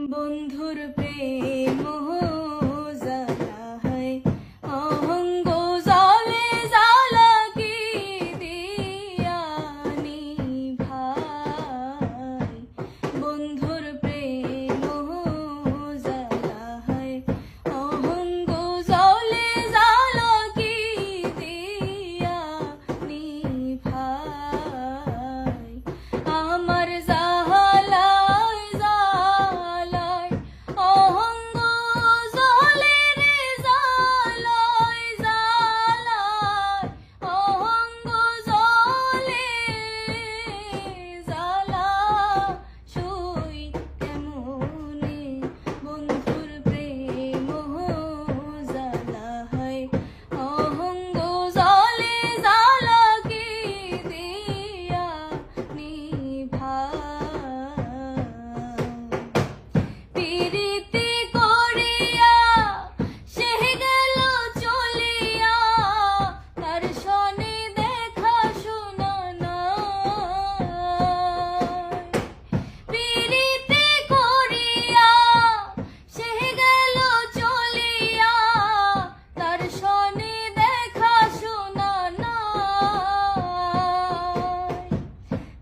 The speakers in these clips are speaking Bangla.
বন্ধুর প্রেম জ্বালা হয় অহঙ্গ জলে জ্বালা কি দিয়ানি ভাই বন্ধুর প্রেম জ্বালা হয় অহঙ্গ জলে জ্বালা কি দিয়ানি ভাই আমার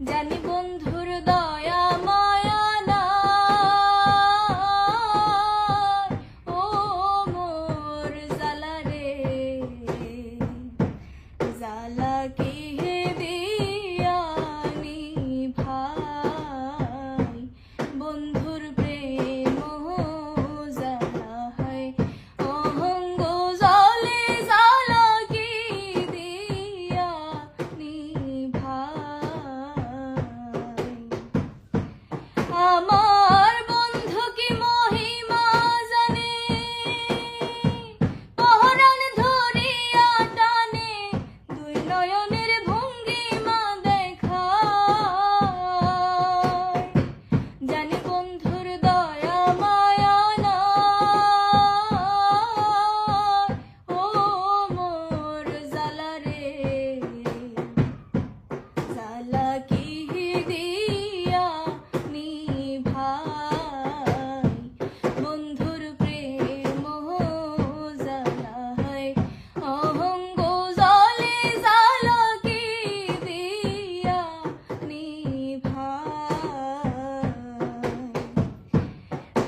জানি বন্ধুর দয়া মায়া নাই ও মোর জ্বালা রে জ্বালা কি দিয়ানি ভাই বন্ধুর প্রেম জ্বালা হয় অহঙ্গ জলে জ্বালা কি দিয়ানি আমার বন্ধু কি মহিমা জানে পহরান ধরিয়া টানে দুই নয়নের ভঙ্গিমা দেখায় জানি বন্ধুর দয়া মায়া নাই ও মোর জ্বালা রে জ্বালা কি বন্ধুর প্রেম জ্বালা হয় অহঙ্গ জলে জ্বালা কি দিয়ানি ভাই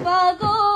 পাগল